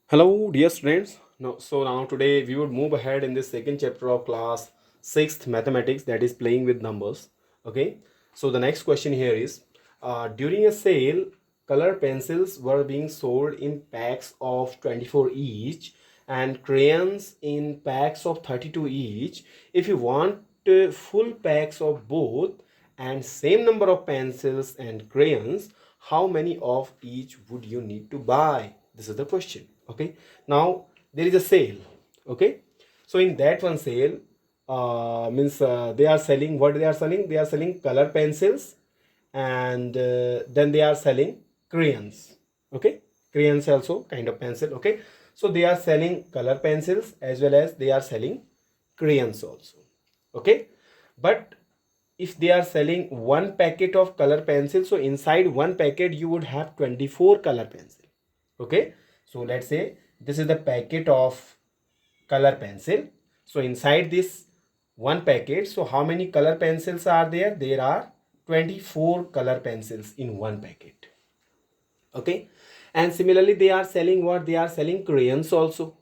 Hello, dear students. Now today we would move ahead in this second chapter of class 6th mathematics, that is playing with numbers. Okay. So the next question here is, during a sale, color pencils were being sold in packs of 24 each and crayons in packs of 32 each. If you want full packs of both and same number of pencils and crayons, how many of each would you need to buy? This is the question. Okay, now there is a sale. Okay, so in that one sale, means they are selling, what they are selling, they are selling color pencils, and then they are selling crayons. Okay, crayons also kind of pencil. Okay, so they are selling color pencils as well as they are selling crayons also. Okay, but if they are selling one packet of color pencil, so inside one packet you would have 24 color pencil. Okay, so let's say this is the packet of color pencil. So inside this one packet, so how many color pencils are there? There are 24 color pencils in one packet. Okay, and similarly they are selling what? They are selling crayons also.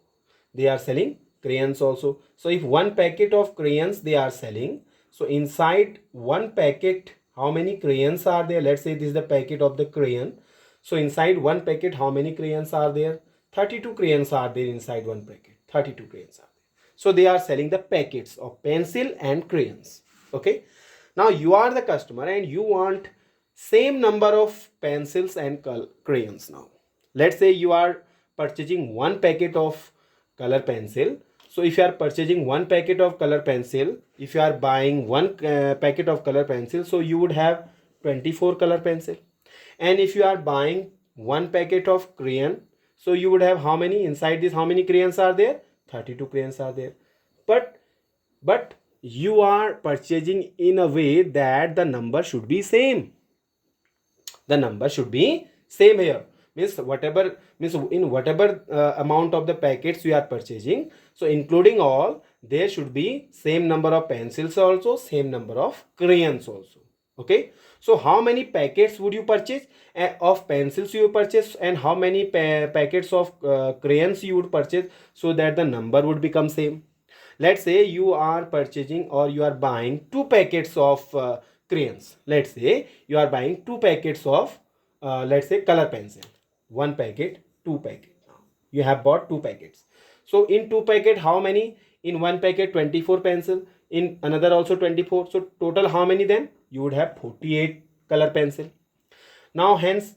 They are selling crayons also. So if one packet of crayons they are selling, so inside one packet how many crayons are there? Let's say this is the packet of the crayon. So inside one packet how many crayons are there? 32 crayons are there inside one packet. 32 crayons are there. So they are selling the packets of pencil and crayons. Okay, now you are the customer and you want same number of pencils and crayons. Now let's say you are purchasing one packet of color pencil. So if you are purchasing one packet of color pencil, if you are buying one packet of color pencil, so you would have 24 color pencil. And if you are buying one packet of crayon, so you would have how many? Inside this how many crayons are there? 32 crayons are there. But you are purchasing in a way that the number should be same. The number should be same here. Means whatever, means in whatever amount of the packets you are purchasing, so including all, there should be same number of pencils also, same number of crayons also. Okay, so how many packets would you purchase of pencils you purchase, and how many packets of crayons you would purchase, so that the number would become same? Let's say you are purchasing or you are buying two packets of crayons. Let's say you are buying two packets of let's say color pencil. One packet, two packet. You have bought two packets. So in two packet how many? In one packet 24 pencil, in another also 24. So total how many then? You would have 48 color pencil. Now hence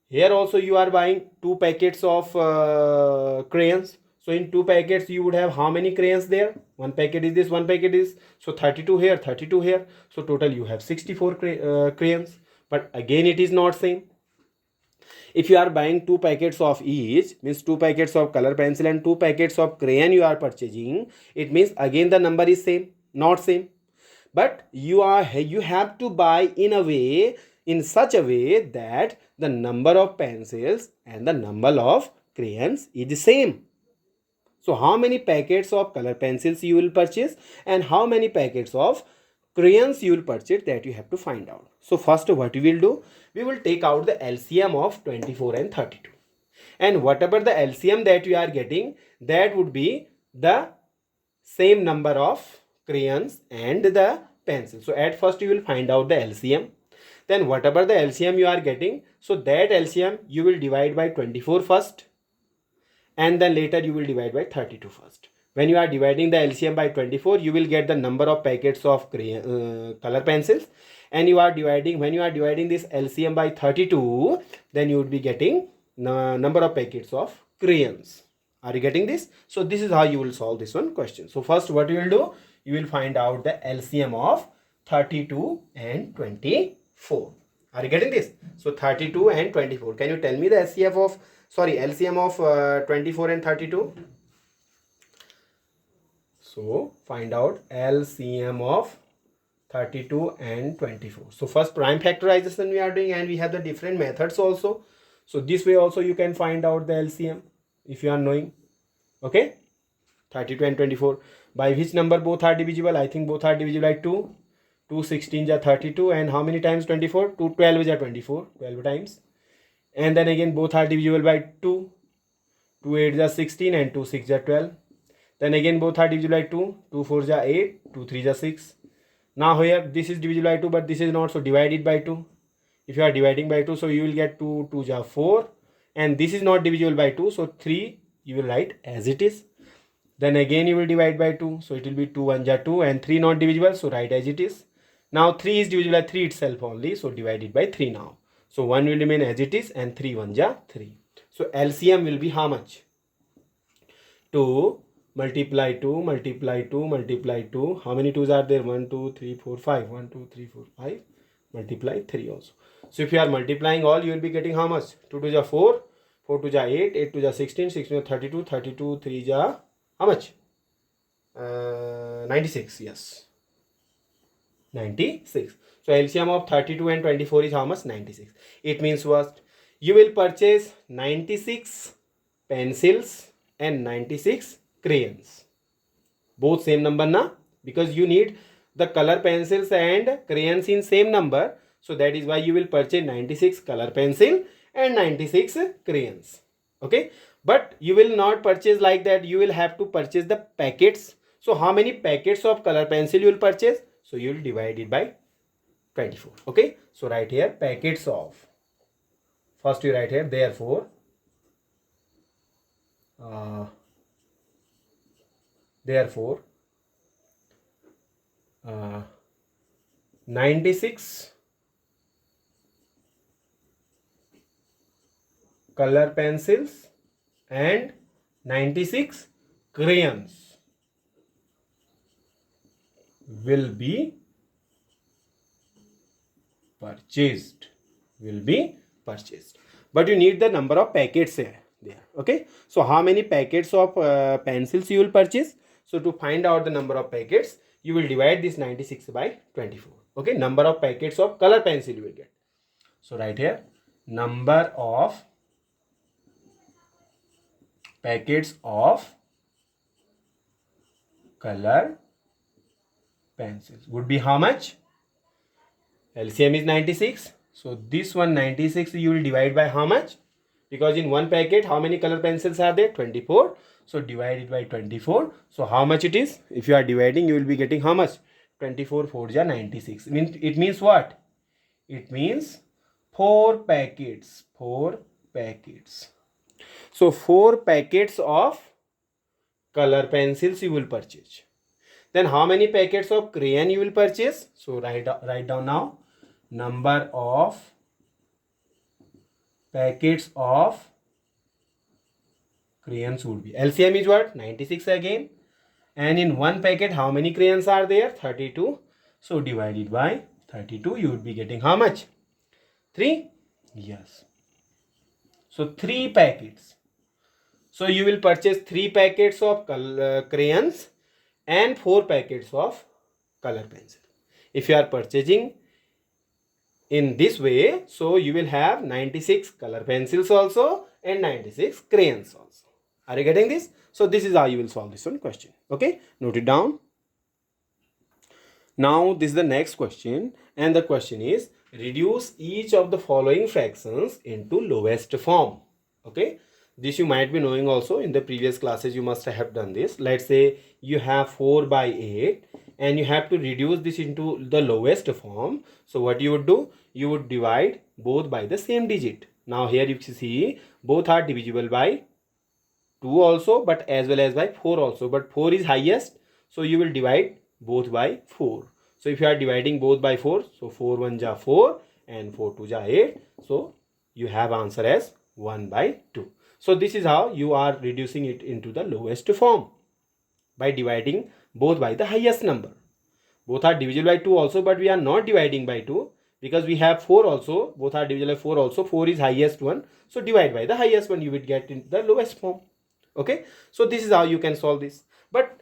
here also you are buying two packets of crayons. So in two packets you would have how many crayons there? One packet is this, one packet is, so 32 here, 32 here. So total you have 64 crayons. But again it is not same. If you are buying two packets of each, means two packets of color pencil and two packets of crayon you are purchasing, it means again the number is same, not same. But you have to buy in a way, in such a way that the number of pencils and the number of crayons is the same. So how many packets of color pencils you will purchase and how many packets of crayons you will purchase, that you have to find out. So first what we will do, we will take out the LCM of 24 and 32. And whatever the LCM that you are getting, that would be the same number of crayons and the pencil. So at first you will find out the LCM. Then whatever the LCM you are getting, so that LCM you will divide by 24 first, and then later you will divide by 32 first. When you are dividing the LCM by 24, you will get the number of packets of color pencils, and you are dividing, when you are dividing this LCM by 32, then you would be getting number of packets of crayons. Are you getting this? So this is how you will solve this one question. So first what you will do, you will find out the LCM of 32 and 24. Are you getting this? So 32 and 24. Can you tell me the LCM of 24 and 32? So find out LCM of 32 and 24. So first prime factorization we are doing, and we have the different methods also. So this way also you can find out the LCM if you are knowing. Okay, 32 and 24. By which number both are divisible? I think both are divisible by 2. 2 16 are 32, and how many times 24? 2 12 is 24, 12 times. And then again both are divisible by 2. 2 8 are 16 and 2 6 are 12. Then again both are divisible by 2. 2 4 are 8, 2 3 are 6. Now here this is divisible by 2, but this is not, so divide it by 2. If you are dividing by 2, so you will get 2 2 are 4, and this is not divisible by 2, so 3 you will write as it is. Then again you will divide by 2, so it will be 2 1 are 2, and 3 not divisible, so write as it is. Now 3 is divisible by 3 itself only, so divide it by 3 now. So 1 will remain as it is, and 3 1 are 3. So LCM will be how much? 2 multiply 2 multiply 2 multiply 2. How many 2's are there? 1 2 3 4 5. 1 2 3 4 5. Multiply 3 also. So if you are multiplying all, you will be getting how much? 2 2 are 4, 4 2 are 8, 8 2 are 16, 16 are 32, 32 3 are how much? 96. Yes, 96. So LCM of 32 and 24 is how much? 96. It means what? You will purchase 96 pencils and 96 crayons. Both same number na? Because you need the color pencils and crayons in same number. So that is why you will purchase 96 color pencil and 96 crayons. Okay. But you will not purchase like that. You will have to purchase the packets. So how many packets of color pencil you will purchase? So you will divide it by 24. Okay. So write here packets of. First you write here therefore. Therefore 96 color pencils and 96 crayons will be purchased. But you need the number of packets here. There. Okay. So how many packets of pencils you will purchase? So to find out the number of packets, you will divide this 96 by 24. Okay. Number of packets of color pencil you will get. So right here, number of packets of color pencils would be how much? LCM is 96. So this one 96 you will divide by how much? Because in one packet, how many color pencils are there? 24. So divide it by 24. So how much it is? If you are dividing, you will be getting how much? 24 4 are 96. It means what? It means 4 packets. 4 packets. So 4 packets of color pencils you will purchase. Then how many packets of crayon you will purchase? So write down now. Number of packets of crayons would be. LCM is what? 96 again. And in one packet, how many crayons are there? 32. So divided by 32, you would be getting how much? 3? Yes. So 3 packets. So you will purchase 3 packets of crayons and 4 packets of color pencil. If you are purchasing in this way, so you will have 96 color pencils also and 96 crayons also. Are you getting this? So this is how you will solve this one question. Okay, note it down. Now this is the next question, and the question is reduce each of the following fractions into lowest form. Okay, this you might be knowing also. In the previous classes you must have done this. Let's say you have 4 by 8 and you have to reduce this into the lowest form. So what you would do? You would divide both by the same digit. Now here you see both are divisible by 2 also, but as well as by 4 also. But 4 is highest, so you will divide both by 4. So if you are dividing both by 4, so 4 1 are 4 and 4 2 are 8. So you have answer as 1 by 2. So this is how you are reducing it into the lowest form, by dividing both by the highest number. Both are divisible by 2 also, but we are not dividing by 2 because we have 4 also. Both are divisible by 4 also. 4 is highest one. So divide by the highest one, you will get in the lowest form. Okay. So this is how you can solve this. But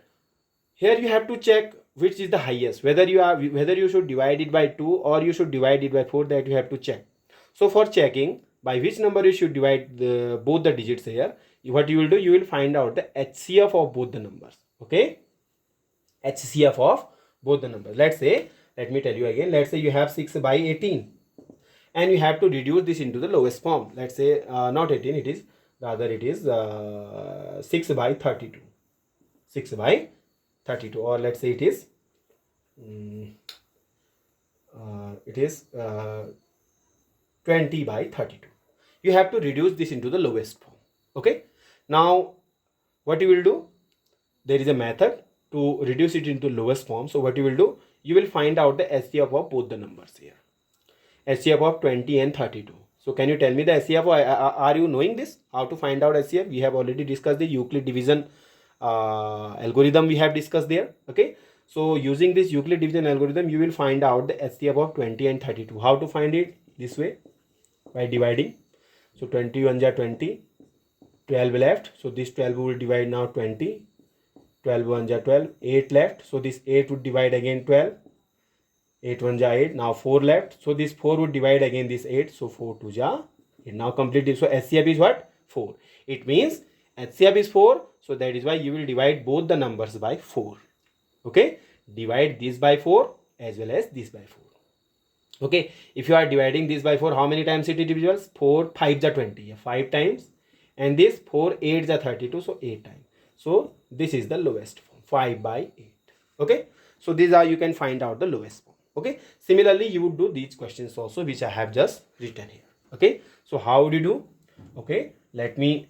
here you have to check which is the highest. Whether you should divide it by 2 or you should divide it by 4, that you have to check. So for checking by which number you should divide both the digits here, what you will do, you will find out the HCF of both the numbers. Okay. HCF of both the numbers. Let me tell you again. Let's say you have 6 by 18 and you have to reduce this into the lowest form. Let's say not 18, it is rather it is 6 by 32. 6 by 32, or let's say it is 20 by 32. You have to reduce this into the lowest form. Okay, now what you will do, there is a method to reduce it into lowest form. So what you will do, you will find out the SCF of both the numbers here, SCF of 20 and 32. So can you tell me the SCF? Are you knowing this, how to find out SCF? We have already discussed the Euclid division algorithm, we have discussed there. Okay, so using this Euclid division algorithm, you will find out the SCF of 20 and 32. How to find it? This way, by dividing. So 21 ja 20, 12 left, so this 12 will divide now 20, 12 1 ja 12, 8 left, so this 8 would divide again 12, 8 1 ja 8, now 4 left, so this 4 would divide again this 8, so 4 2 ja 8. Now complete it. So SCF is what? 4. It means HCF is 4, so that is why you will divide both the numbers by 4. Okay, divide this by 4 as well as this by 4. Okay, if you are dividing this by 4, how many times it is divisible? 4 5 are 20, 5 times, and this 4 8 are 32, so 8 times. So this is the lowest form, 5 by 8. Okay, so these are, you can find out the lowest form. Okay, similarly you would do these questions also, which I have just written here. Okay, so how would you do? Okay, let me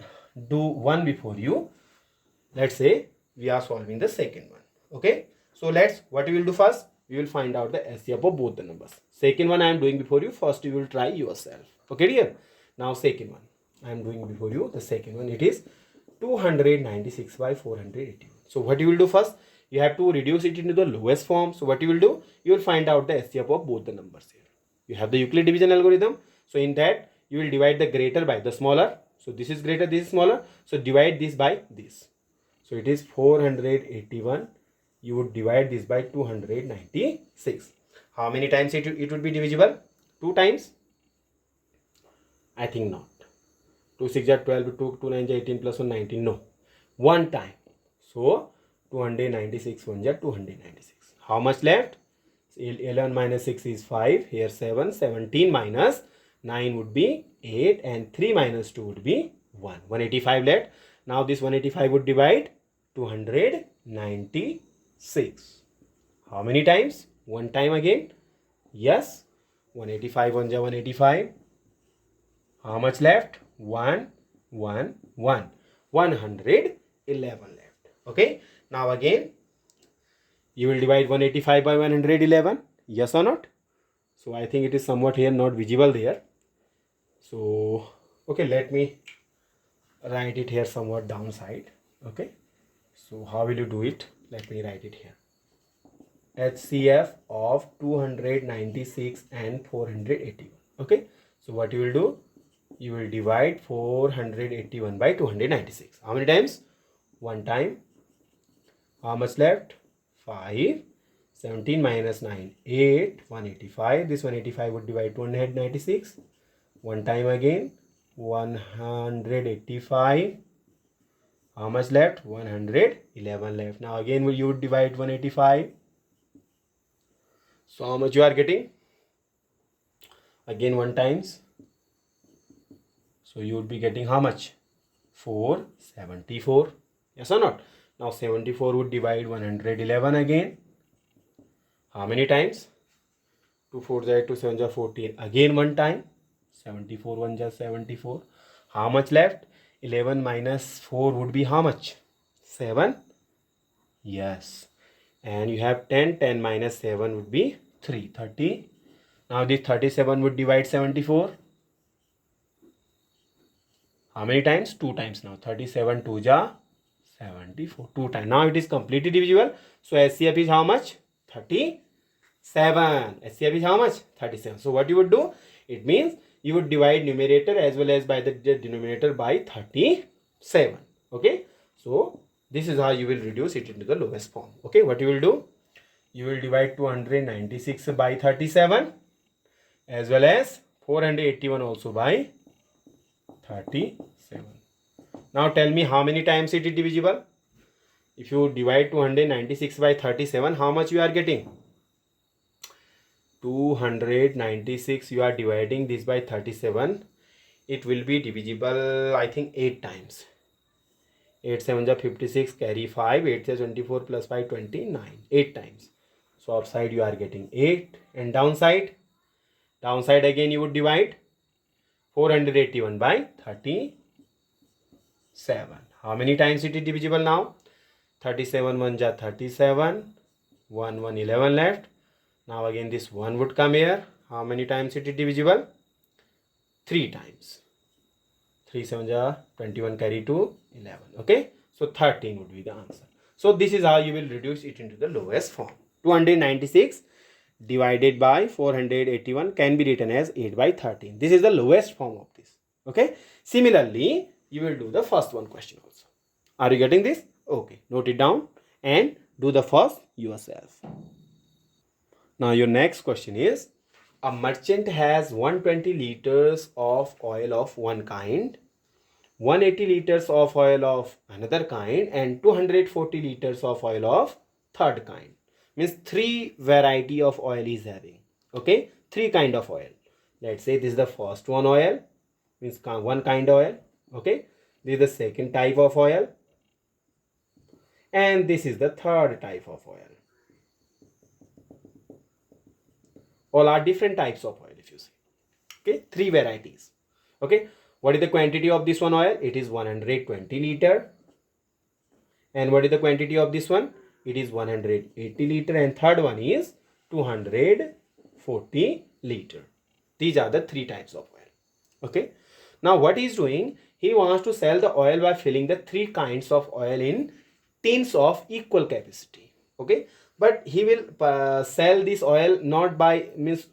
do one before you. Let's say we are solving the second one. Okay, so what we will do first, we will find out the SCF of both the numbers. Second one I am doing before you. First you will try yourself. Okay dear. Now second one I am doing before you. The second one, it is 296 by 481. So what you will do first, you have to reduce it into the lowest form. So what you will do, you will find out the SCF of both the numbers here. You have the Euclid division algorithm. So in that you will divide the greater by the smaller. So this is greater, this is smaller. So divide this by this. So it is 481. You would divide this by 296. How many times it would be divisible? 2 times? I think not. 2 6 are 12, 2 9 are 18 plus 1 19. No. 1 time. So 296 1 are 296. How much left? 11 minus 6 is 5. Here 7. 17 minus 9 would be 8. And 3 minus 2 would be 1. 185 left. Now this 185 would divide 296. How many times? 1 time again. Yes. 185 1 ja 185. How much left? 1 1 1. 111 left. Okay. Now again you will divide 185 by 111. Yes or not? So I think it is somewhat here not visible there. So okay, let me write it here somewhat downside. Okay, so how will you do it? Let me write it here. HCF of 296 and 481. Okay, so what you will do, you will divide 481 by 296. How many times? 1 time. How much left? 5. 17 minus 9, 8. 185. This 185 would divide 296. 1 time again. 185. How much left? 111 left. Now again you would divide 185. So how much you are getting? Again 1 times. So you would be getting how much? 474. Yes or not? Now 74 would divide 111 again. How many times? 2 4 is 8, 2 7 is 14. Again 1 time. 74 1 is 74. How much left? 11 minus 4 would be how much? 7. Yes. And you have 10. 10 minus 7 would be 3. 30. Now this 37 would divide 74. How many times? 2 times now. 37 2 ja 74. 2 times. Now it is completely divisible. So SCF is how much? 37. SCF is how much? 37. So what you would do? It means you would divide numerator as well as by the denominator by 37. Okay. So this is how you will reduce it into the lowest form. Okay. What you will do? You will divide 296 by 37 as well as 481 also by 37. Now tell me how many times it is divisible. If you divide 296 by 37, how much you are getting? 296 you are dividing this by 37. it will be divisible, I think, 8 times. 8 7 are 56, carry 5, 8 is 24 plus 5, 29, 8 times. So upside you are getting 8, and downside again you would divide 481 by 37. How many times it is divisible now? 37 1 ja 37, 1 1 11 left. Now again this 1 would come here. How many times it is divisible? 3 times. 3 7 ja 21, carry 2, 11. Okay, so 13 would be the answer. So this is how you will reduce it into the lowest form. 296 divided by 481 can be written as 8 by 13. This is the lowest form of this. Okay, similarly you will do the first one question also. Are you getting this? Okay, note it down and do the first yourself. Now your next question is, a merchant has 120 liters of oil of one kind, 180 liters of oil of another kind, and 240 liters of oil of third kind. Means 3 variety of oil is having. Okay, 3 kind of oil. Let's say this is the first one oil, means one kind of oil. Okay, this is the second type of oil, and this is the third type of oil. All are different types of oil, if you see. Okay, 3 varieties. Okay, what is the quantity of this one oil? It is 120 liter. And what is the quantity of this one? It is 180 liter, and third one is 240 liter. These are the 3 types of oil. Okay, now what he is doing, he wants to sell the oil by filling the 3 kinds of oil in tins of equal capacity. Okay, but he will sell this oil not by, means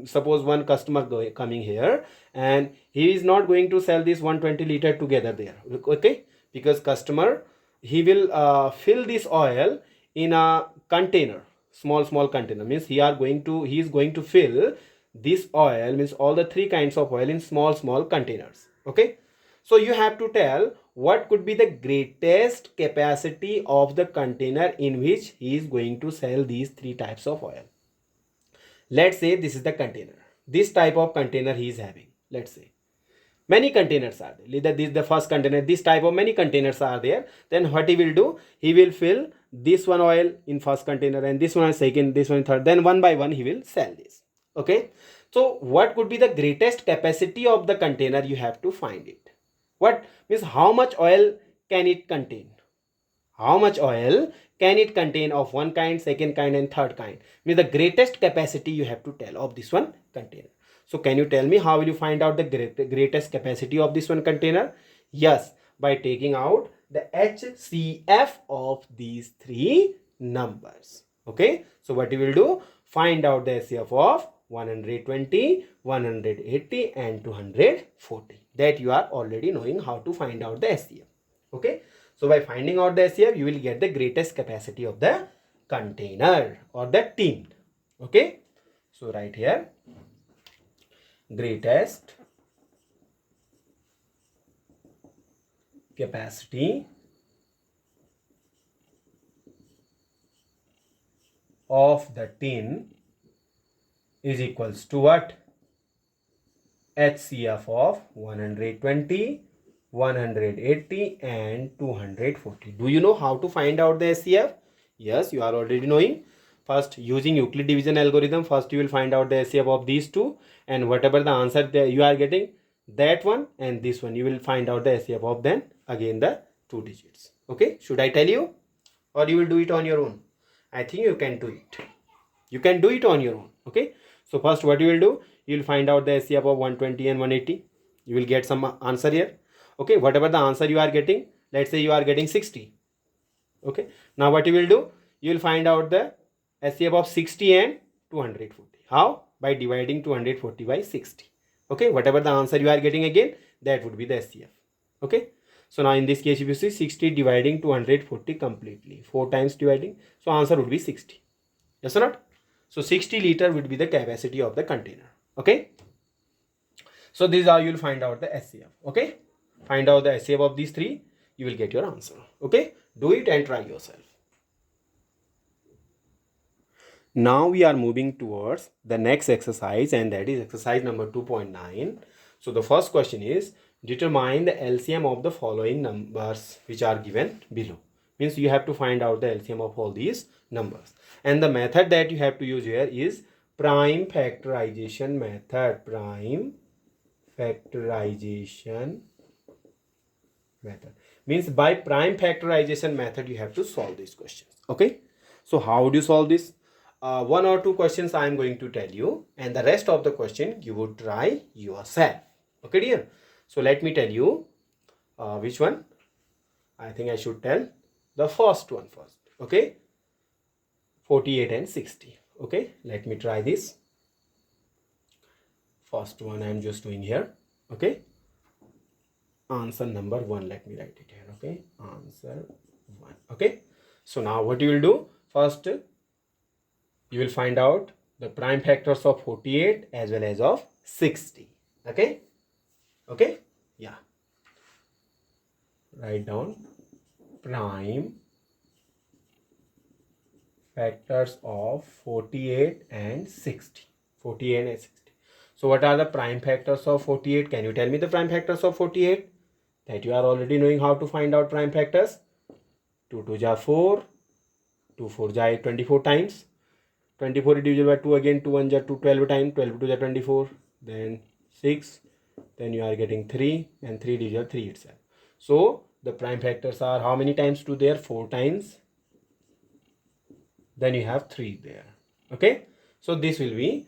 suppose one customer coming here, and he is not going to sell this 120 liter together there. Okay, because customer, he will fill this oil in a container, small container. Means he is going to fill this oil, means all the 3 kinds of oil, in small containers. Okay, so you have to tell what could be the greatest capacity of the container in which he is going to sell these 3 types of oil. Let's say this is the container, this type of container he is having. Let's say many containers are there. Either this is the first container, this type of many containers are there. Then what he will do, he will fill this one oil in first container, and this one second, this one third. Then one by one he will sell this. Okay, so what could be the greatest capacity of the container? You have to find it. What means, how much oil can it contain? How much oil can it contain of one kind, second kind, and third kind? Means the greatest capacity you have to tell of this one container. So can you tell me how will you find out the greatest capacity of this one container? Yes, by taking out the HCF of these 3 numbers. Okay, so what you will do, find out the HCF of 120, 180, and 240. That you are already knowing how to find out the HCF. Okay, so by finding out the HCF, you will get the greatest capacity of the container or the tin. Okay, so right here, greatest capacity of the tin is equals to what? HCF of 120, 180, and 240. Do you know how to find out the HCF? Yes, you are already knowing. First, using Euclid division algorithm, first you will find out the HCF of these 2, and whatever the answer that you are getting, that one and this one, you will find out the HCF of then again the 2 digits. Okay, should I tell you, or you will do it on your own? I think you can do it. You can do it on your own. Okay, so first what you will do, you will find out the HCF of 120 and 180. You will get some answer here. Okay, whatever the answer you are getting, let's say you are getting 60. Okay, now what you will do, you will find out the HCF of 60 and 240. How? By dividing 240 by 60. Okay, whatever the answer you are getting again, that would be the HCF. Okay, so now in this case, if you see 60 dividing 240 completely, 4 times dividing, so answer would be 60. Yes or not? So 60 liter would be the capacity of the container. Okay, so this is how you will find out the HCF. Okay, find out the HCF of these 3, you will get your answer. Okay, do it and try yourself. Now we are moving towards the next exercise, and that is exercise number 2.9. So the first question is, determine the LCM of the following numbers which are given below. Means you have to find out the LCM of all these numbers. And the method that you have to use here is prime factorization method. Prime factorization method. Means by prime factorization method you have to solve these questions. Okay. So how would you solve this? One or two questions I am going to tell you, and the rest of the question you would try yourself. Okay dear. So let me tell you which one. I think I should tell the first one first. Okay. 48 and 60. Okay. Let me try this. First one I am just doing here. Okay. Answer number 1. Let me write it here. Okay. Answer 1. Okay. So now what you will do? First, you will find out the prime factors of 48 as well as of 60. Okay. Okay. Yeah. Write down prime factors of 48 and 60. 48 and 60. So what are the prime factors of 48? Can you tell me the prime factors of 48? That you are already knowing how to find out prime factors. 2 2 ja 4, 2 4 ja 8, 24 times. 24 is divisible by 2 again, 2 1 ja 2, 12 times, 12 2 ja 24, then 6, then you are getting 3, and 3 divisible 3 itself. So the prime factors are how many times 2 there? 4 times. Then you have 3 there. Okay. So this will be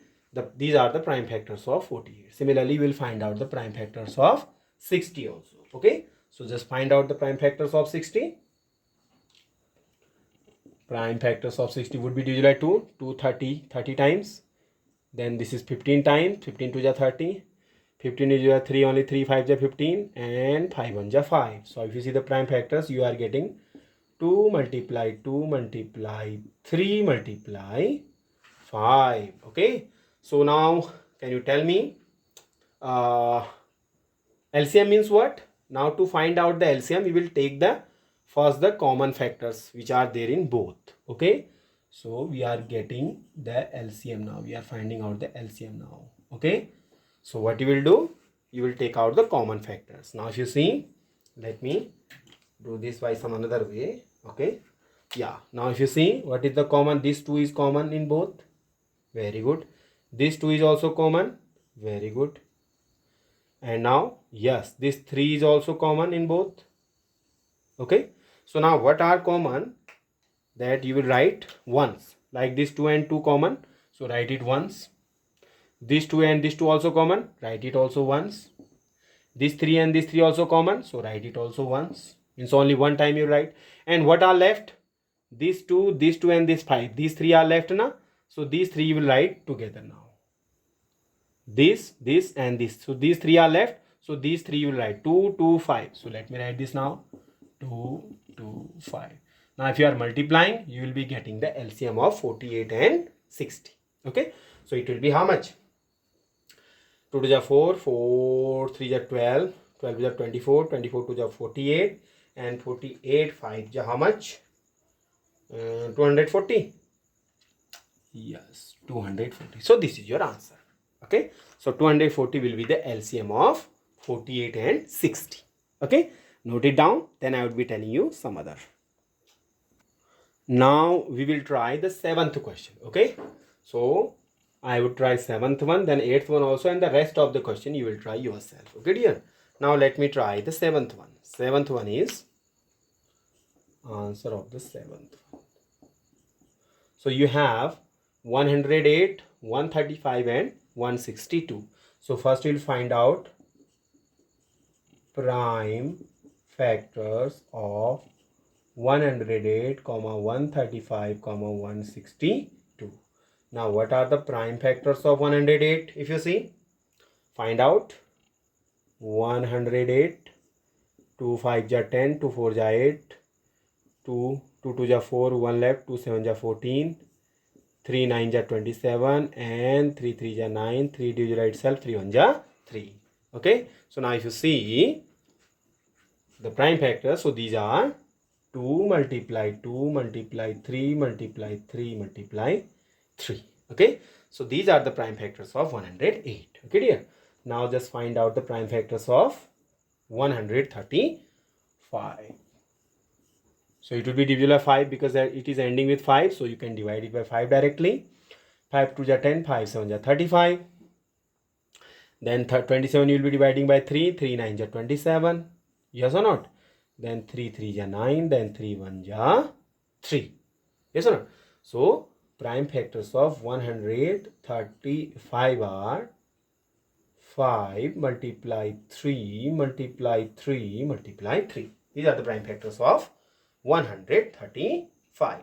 these are the prime factors of 48. Similarly, we will find out the prime factors of 60 also. Okay. So just find out the prime factors of 60. Prime factors of 60 would be divisible by 2, 2 30 times. Then this is 15 times, 15 2 ja 30. 15 is 3, only 3 5 ja 15, and 5 1 ja 5. So if you see the prime factors, you are getting 2 multiply 2 multiply 3 multiply 5. Okay. So now can you tell me LCM means what? Now to find out the LCM, we will take the first the common factors which are there in both. Okay. So we are getting the LCM now. We are finding out the LCM now. Okay. So what you will do? You will take out the common factors. Now if you see, let me do this by some another way. Okay. Yeah. Now if you see, what is the common? This 2 is common in both. Very good. This 2 is also common. Very good. And now, yes, this 3 is also common in both. Okay. So now what are common? That you will write once. Like this 2 and 2 common. So write it once. This 2 and this 2 also common. Write it also once. This 3 and this 3 also common. So write it also once. Means only one time you write. And what are left? This 2 and this 5. These 3 are left now. So these 3 you will write together now. This and this. So these 3 are left. So these 3 you will write 2 2 5. So let me write this now. 2 2 5. Now if you are multiplying, you will be getting the LCM of 48 and 60. Okay. So it will be how much? 2 to 4, 4 3 ja 12, 12 ja 24, 24 2 ja 48, and 48 5 ja how much? 240. Yes, 240. So this is your answer. Okay. So 240 will be the LCM of 48 and 60. Okay. Note it down. Then I would be telling you some other. Now we will try the 7th question. Okay. So I would try 7th one, then 8th one also, and the rest of the question you will try yourself. Okay dear. Now let me try the 7th one. 7th one is answer of the 7th one. So you have 108, 135 and 162. So first you will find out prime factors of 108, 135, 162. Now what are the prime factors of 108? If you see, find out 108, 2 5 ja 10, 2 4 ja 8, 2 2 ja 4, 1 left, 2 7 ja 14, 3 9 ja 27, and 3 3 ja 9, 3 divisible itself, 3 1 ja 3. Okay. So now if you see the prime factors, so these are 2 multiply 2 multiply 3 multiply 3 multiply 3. Okay. So these are the prime factors of 108. Okay dear. Now just find out the prime factors of 135. So it will be divisible by 5 because it is ending with 5. So you can divide it by 5 directly. 5 2 are 10, 5 7 are 35. Then 27 you will be dividing by 3, 3 9 are 27. Yes or not? Then 3 3 are 9, then 3 1 are 3. Yes or not? So prime factors of 135 are 5 multiply 3 multiply 3 multiply 3. These are the prime factors of 135.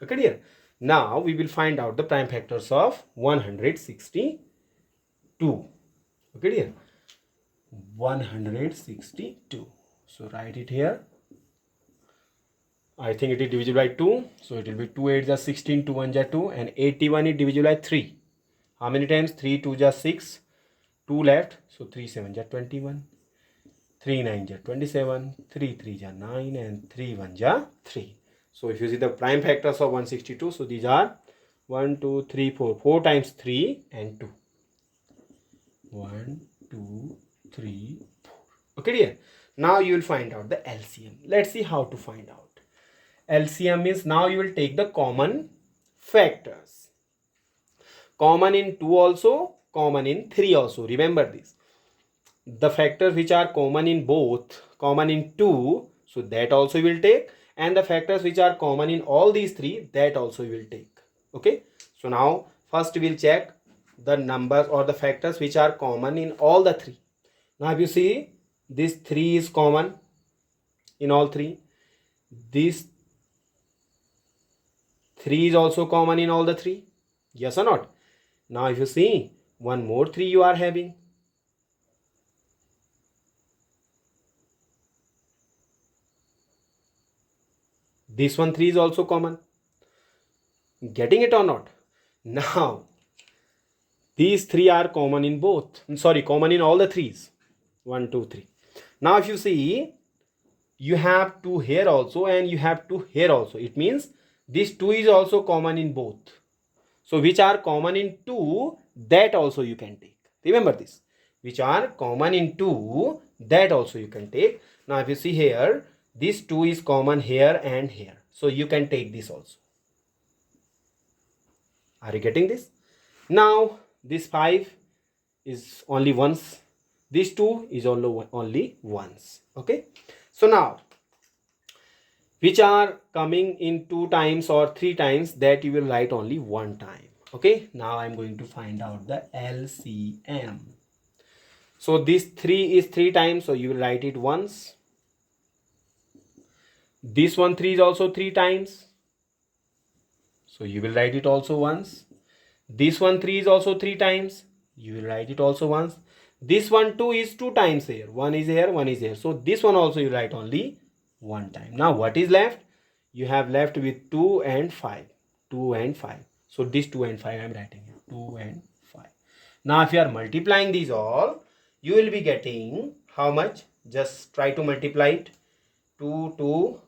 Okay dear. Now we will find out the prime factors of 162. Okay dear. 162. So write it here. I think it is divisible by 2. So it will be 2 8 are 16, 2 1 are 2, and 81 is divisible by 3. How many times? 3 2 are 6, 2 left. So 3 7 are 21, 3 9 are 27, 3 3 are 9, and 3 1 are 3. So if you see the prime factors of 162, so these are 1 2 3 4, 4 times 3 and 2. 1 2 3 4. Okay dear. Now you will find out the LCM. Let's see how to find out. LCM means now you will take the common factors. Common in 2 also, common in 3 also. Remember this. The factors which are common in both, common in 2, so that also you will take. And the factors which are common in all these 3, that also you will take. Okay. So now first we will check the numbers or the factors which are common in all the 3. Now if you see, this 3 is common in all 3. This 3 is also common in all the 3. Yes or not? Now if you see, one more 3 you are having. This one 3 is also common. Getting it or not? Now these 3 are common in both. Sorry, common in all the 3s. 1 2 3. Now if you see, you have 2 here also and you have 2 here also. It means this 2 is also common in both. So which are common in 2, that also you can take. Remember this. Which are common in 2, that also you can take. Now if you see here, this 2 is common here and here. So you can take this also. Are you getting this? Now this 5 is only once. This 2 is only once. Okay. So now, which are coming in 2 times or 3 times, that you will write only 1 time. Okay. Now I am going to find out the LCM. So this 3 is 3 times. So you will write it once. This one 3 is also 3 times. So you will write it also once. This one 3 is also 3 times. You will write it also once. This one 2 is 2 times here. 1 is here, 1 is here. So this one also you write only 1 time. Now what is left? You have left with 2 and 5. 2 and 5. So this 2 and 5 I am writing here. 2 and 5. Now if you are multiplying these all, you will be getting how much? Just try to multiply it. 2, 2.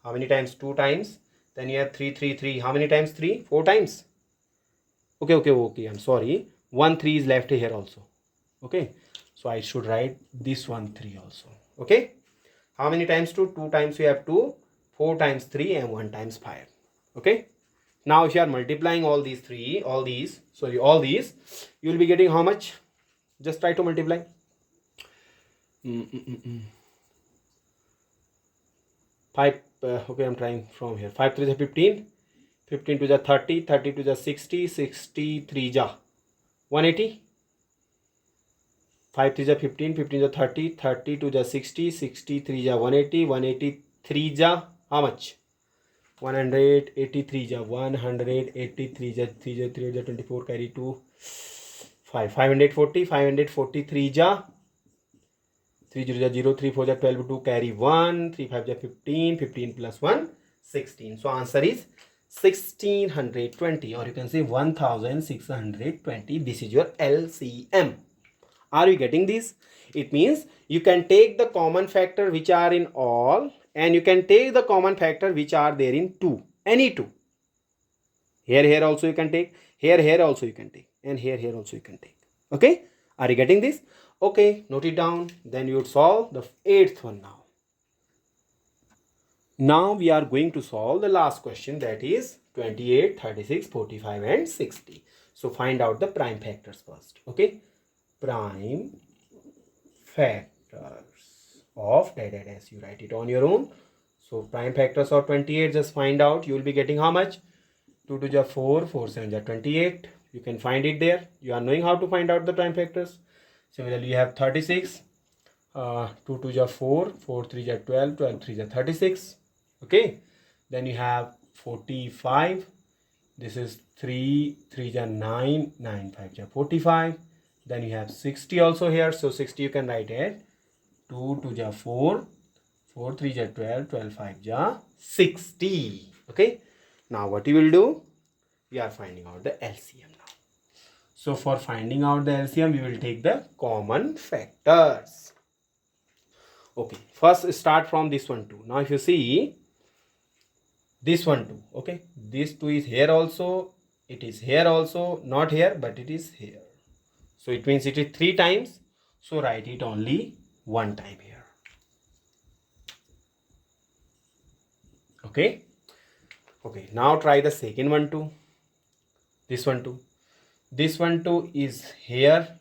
How many times? 2 times. Then you have 3, 3, 3. How many times 3? 4 times. Okay. I'm sorry. 1 3 is left here also. Okay. So I should write this one 3 also. Okay. How many times 2? 2 times you have 2. 4 times 3 and 1 times 5. Okay. Now if you are multiplying all these, you will be getting how much? Just try to multiply. 5. Okay, I'm trying from here. 5 3 is 15. 15 to the 30. 30 to the 60. 63 ja 180. 5 3 is 15. 15 to the 30. 30 to the 60. 63 ja 180. 183 ja how much? 183 ja 183 ja 3 ja 3 ja 24 carry 2 5 540 543 ja 3 0 ja 0 3 4 ja 12 2 carry 1 3 5 ja 15 15 plus 1 16. So answer is 1620, or you can say 1620. This is your LCM. Are you getting this? It means you can take the common factor which are in all, and you can take the common factor which are there in 2. Any 2. Here also you can take. Here also you can take. And here also you can take. Okay. Are you getting this? Okay, note it down. Then you would solve the 8th one now. Now we are going to solve the last question, that is 28, 36, 45 and 60. So find out the prime factors first. Okay, prime factors of dash. You write it on your own. So prime factors of 28, just find out. You will be getting how much? 2 to the 4, 4 7 the 28. You can find it there. You are knowing how to find out the prime factors. Similarly, you have 36. 2 to the 4, 4 3 the 12, 12 3 the 36. Okay. Then you have 45. This is 3 3 the 9, 9 5 the 45. Then you have 60 also here. So 60 you can write it. 2 to the 4, 4 3 the 12, 12 5 the 60. Okay. Now what you will do? We are finding out the LCM now. So for finding out the LCM, we will take the common factors. Okay, first start from this one too. Now if you see this one too, okay, this 2 is here also, it is here also, not here, but it is here. So it means it is 3 times. So write it only 1 time here. Okay. Okay, now try the second one too. This one too. This one too is here.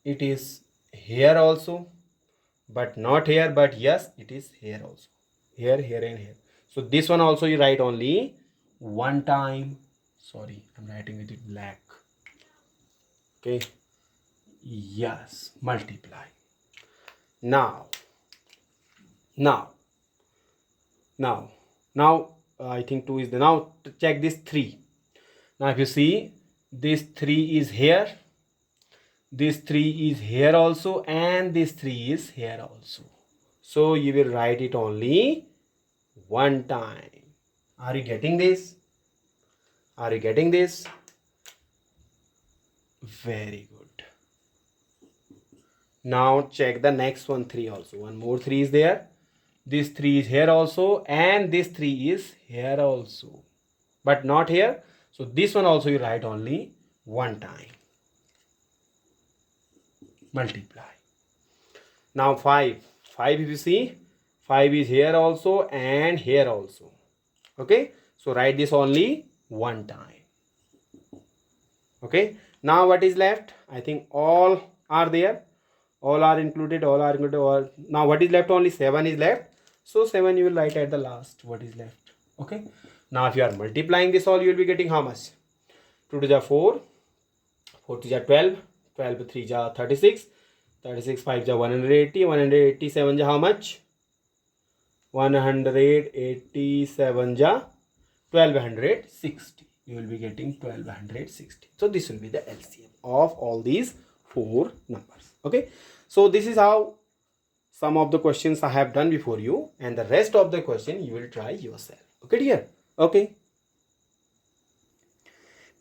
It is here also, but not here, but yes, it is here also. Here, here and here. So this one also you write only 1 time. Sorry, I'm writing with it black. Okay. Yes, multiply. Now, I think 2 is the, now check this 3. Now if you see, this 3 is here, this 3 is here also, and this 3 is here also. So you will write it only 1 time. Are you getting this? Are you getting this? Very good. Now check the next one, 3 also. One more 3 is there. This 3 is here also, and this 3 is here also, but not here. So this one also you write only 1 time. Multiply. Now 5. 5 if you see, 5 is here also and here also. Okay. So write this only 1 time. Okay. Now what is left? I think all are there. All are included. All are included. All. Now what is left? Only 7 is left. So 7 you will write at the last. What is left? Okay. Now if you are multiplying this all, you will be getting how much? 2 to the 4. 4 to the 12. 12 to 3 ja 36. 36 5 ja 180. 187 ja how much? 187 ja 1260. You will be getting 1260. So this will be the LCM of all these 4 numbers. Okay. So this is how some of the questions I have done before you, and the rest of the question you will try yourself. Okay dear. Okay.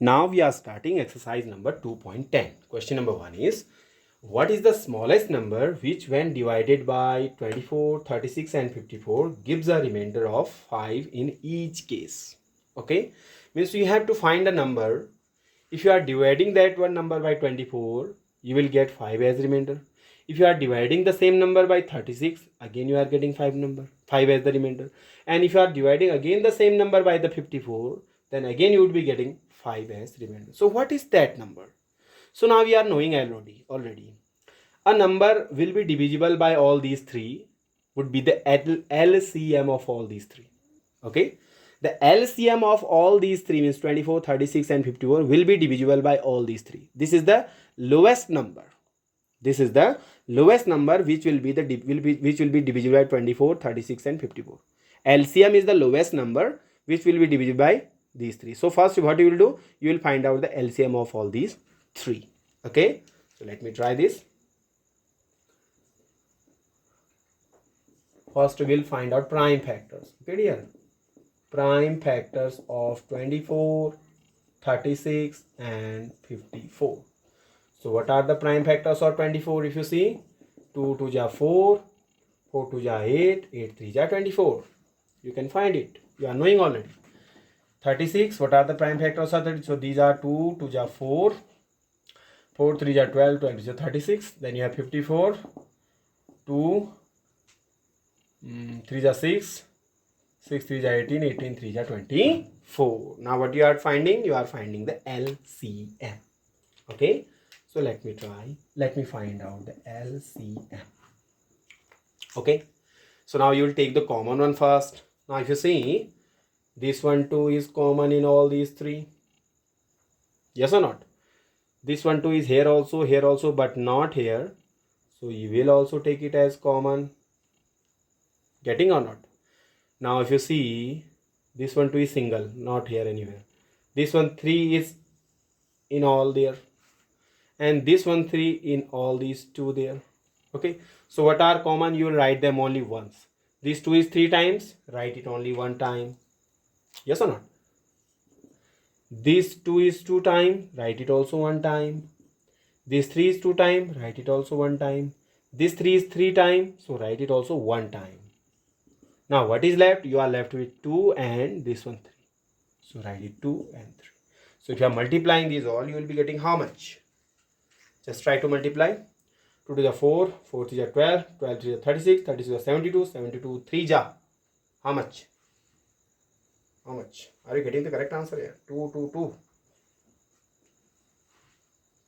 Now we are starting exercise number 2.10. Question number 1 is, what is the smallest number which when divided by 24, 36 and 54 gives a remainder of 5 in each case? Okay. Means you have to find a number. If you are dividing that one number by 24, you will get 5 as remainder. If you are dividing the same number by 36, again you are getting 5 as the remainder. And if you are dividing again the same number by the 54, then again you would be getting 5 as remainder. So what is that number? So now we are knowing already. A number will be divisible by all these 3 would be the LCM of all these 3. Okay. The LCM of all these 3 means 24, 36 and 54 will be divisible by all these 3. This is the lowest number. This is the lowest number which will be divisible by 24, 36 and 54. LCM is the lowest number which will be divisible by these 3. So first what you will do, you will find out the LCM of all these 3. Okay. So let me try this. First we will find out prime factors. Okay dear. Prime factors of 24, 36 and 54. So what are the prime factors of 24? If you see, 2 2 ja 4, 4 2 ja 8, 8 3 ja 24. You can find it. You are knowing already. 36, what are the prime factors of 30? So these are 2 2 ja 4, 4 3 are 12, 12 is 36. Then you have 54. 2 3 are 6. 6 3 are 18. 18 3 are 24. Now what you are finding? You are finding the LCM. Okay. So let me try. Let me find out the LCM. Okay. So now you will take the common one first. Now if you see, this one too is common in all these three. Yes or not? This one too is here also, but not here. So you will also take it as common. Getting or not? Now if you see, this one too is single, not here anywhere. This one 3 is in all there. And this one 3 in all these two there. Okay. So what are common? You will write them only once. This 2 is 3 times. Write it only one time. Yes or not? This 2 is 2 times. Write it also one time. This 3 is 2 times. Write it also one time. This 3 is 3 times. So write it also one time. Now what is left? You are left with 2 and this one 3. So write it 2 and 3. So if you are multiplying these all, you will be getting how much? Just try to multiply. 2 to the 4, 4 to the 12, 12 to the 36, 36 to the 72, 72 3 ja. How much? How much? Are you getting the correct answer here? 2, 2, 2.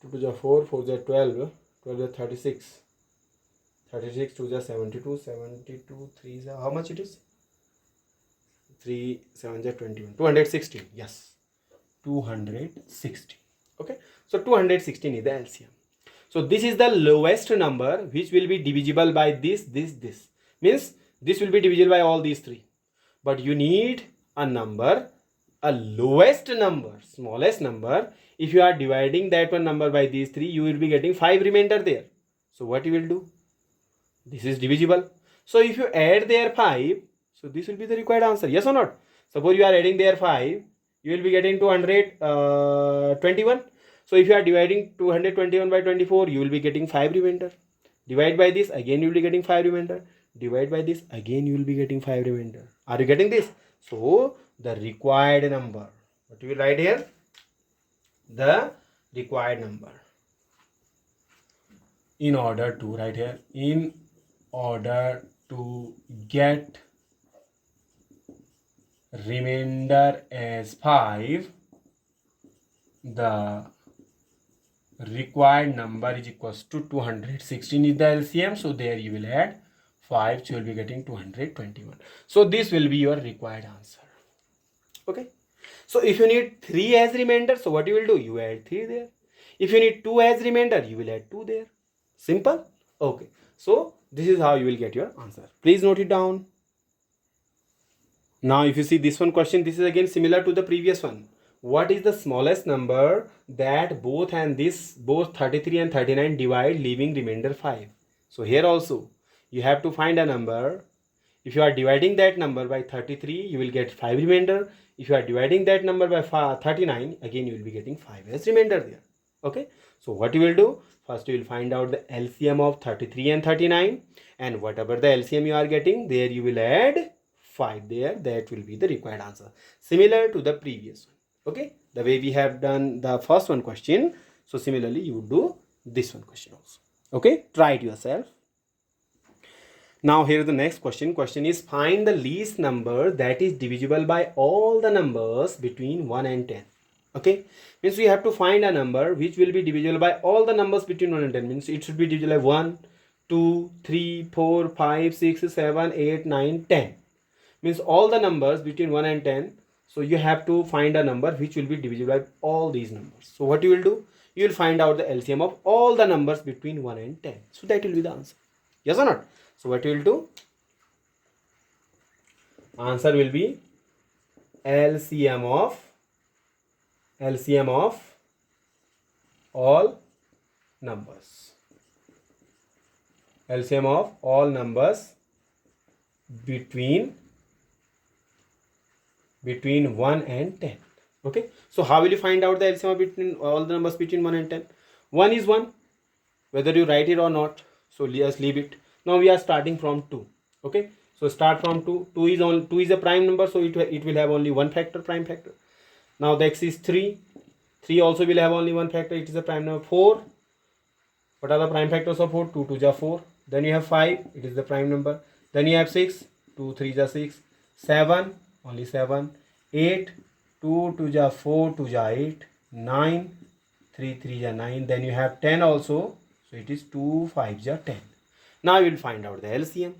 2 to the 4, 4 to the 12, 12 to the 36. 36 to the 72, 72 3 ja. How much it is? 3 7 ja 21. 216. Yes. 216. Okay. So 216 is the LCM. So this is the lowest number which will be divisible by this. Means this will be divisible by all these three. But you need a number, a lowest number, smallest number. If you are dividing that one number by these three, you will be getting 5 remainder there. So what you will do? This is divisible. So if you add there 5, so this will be the required answer. Yes or not? Suppose you are adding there 5, you will be getting 221. So if you are dividing 221 by 24, you will be getting 5 remainder. Divide by this, again you will be getting 5 remainder. Divide by this, again you will be getting 5 remainder. Are you getting this? So the required number. What you will write here? The required number. In order to, write here, in order to get remainder as 5, the required number is equals to 216 is the LCM. So there you will add 5, so you will be getting 221. So this will be your required answer. Okay. So if you need 3 as remainder, so what you will do? You add 3 there. If you need 2 as remainder, you will add 2 there. Simple. Okay. So this is how you will get your answer. Please note it down. Now if you see this one question, this is again similar to the previous one. What is the smallest number that both 33 and 39 divide, leaving remainder 5? So here also you have to find a number. If you are dividing that number by 33, you will get 5 remainder. If you are dividing that number by 39, again you will be getting 5 as remainder there. Okay. So what you will do? First you will find out the LCM of 33 and 39, and whatever the LCM you are getting, there you will add 5 there. That will be the required answer. Similar to the previous one. Okay, the way we have done the first one question, so similarly you would do this one question also. Okay, try it yourself. Now here is the next question. Question is, find the least number that is divisible by all the numbers between 1 and 10. Okay, means we have to find a number which will be divisible by all the numbers between 1 and 10. Means it should be divisible by 1, 2, 3, 4, 5, 6, 7, 8, 9, 10. Means all the numbers between 1 and 10. So you have to find a number which will be divisible by all these numbers. So what you will do? You will find out the LCM of all the numbers between 1 and 10. So that will be the answer. Yes or not? So what you will do? Answer will be LCM of all numbers. LCM of all numbers between 1 and 10. Okay. So how will you find out the LCM between all the numbers between 1 and 10? 1 is 1, whether you write it or not. So just leave it. Now we are starting from 2. Okay. So start from 2. 2 is a prime number, so it will have only one factor, prime factor. Now the x is 3. 3 also will have only one factor, it is a prime number. 4. What are the prime factors of 4? 2 2 ja 4. Then you have 5, it is the prime number. Then you have 6, 2 3 ja 6. 7, only 7. 8, 2 2 ja 4, 2 ja 8. 9, 3 3 ja 9. Then you have 10 also. So it is 2 5 ja 10. Now you will find out the LCM.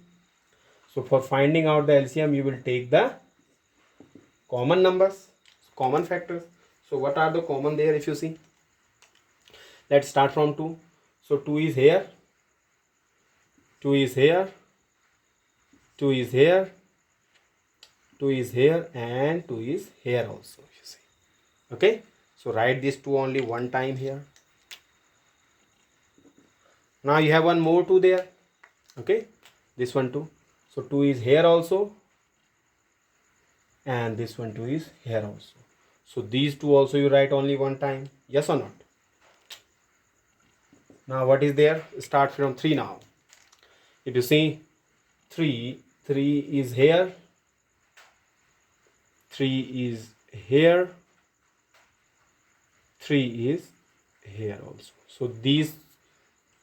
So for finding out the LCM, you will take the common numbers, common factors. So what are the common there if you see? Let's start from 2. So 2 is here, 2 is here, 2 is here, 2 is here, and 2 is here also, you see. Okay, so write this 2 only one time here. Now you have one more 2 there. Okay, this one 2. So 2 is here also, and this one 2 is here also. So these 2 also you write only one time. Yes or not? Now what is there? Start from 3 now. If you see 3 is here, 3 is here, 3 is here also. So these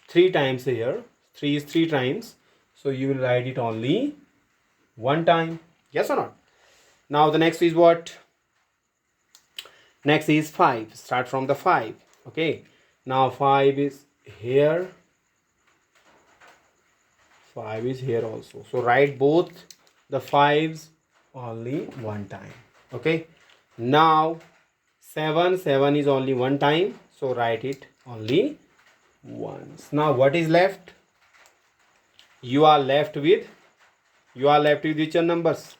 3 times here, 3 is 3 times. So you will write it only one time. Yes or not? Now the next is what? Next is 5. Start from the 5. Okay. Now 5 is here. 5 is here also. So write both the 5s only one time. Okay. Now 7 is only one time. So write it only once. Now what is left? You are left with which numbers?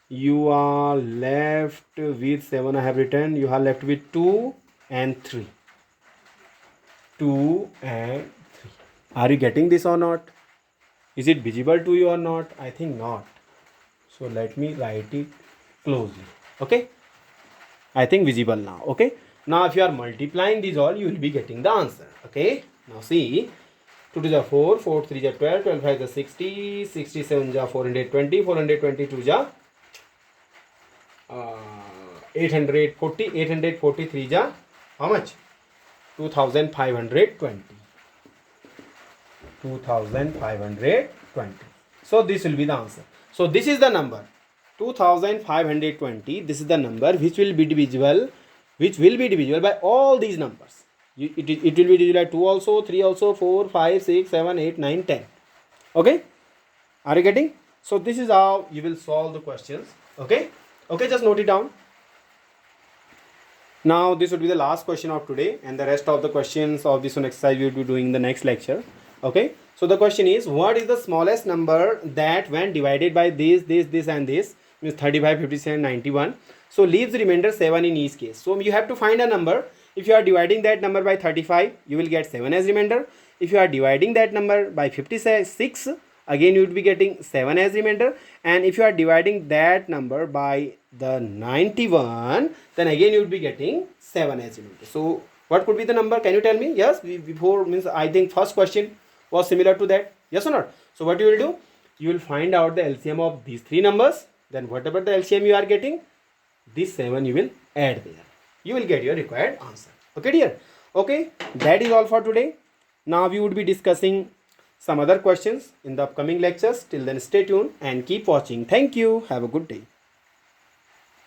You are left with 7 I have written. You are left with 2 and 3. 2 and 3. Are you getting this or not? Is it visible to you or not? I think not. So let me write it closely. Okay. I think visible now. Okay. Now if you are multiplying these all, you will be getting the answer. Okay. Now see. 2 to the 4, 4 3 ja 12, 12 5 ja 60, 67 ja 420, 422 ja 840, 843 ja how much? 2520. 2520. So this will be the answer. So this is the number 2520. This is the number which will be divisible, by all these numbers. It will be divisible by 2 also, 3 also, 4, 5, 6, 7, 8, 9, 10. Okay, are you getting? So this is how you will solve the questions. Okay, just note it down. Now this would be the last question of today, and the rest of the questions of this one exercise we will be doing in the next lecture. Okay, so the question is, what is the smallest number that when divided by this and this, means 35, 57, 91, so leaves remainder 7 in each case. So you have to find a number. If you are dividing that number by 35, you will get 7 as remainder. If you are dividing that number by 56, again you would be getting 7 as remainder. And if you are dividing that number by the 91, then again you would be getting 7 as remainder. So what could be the number? Can you tell me? Yes, before, means I think first question was similar to that. Yes or not? So what you will do? You will find out the LCM of these 3 numbers. Then whatever the LCM you are getting, this 7 you will add there. You will get your required answer. Okay dear? Okay, that is all for today. Now we would be discussing some other questions in the upcoming lectures. Till then, stay tuned and keep watching. Thank you. Have a good day.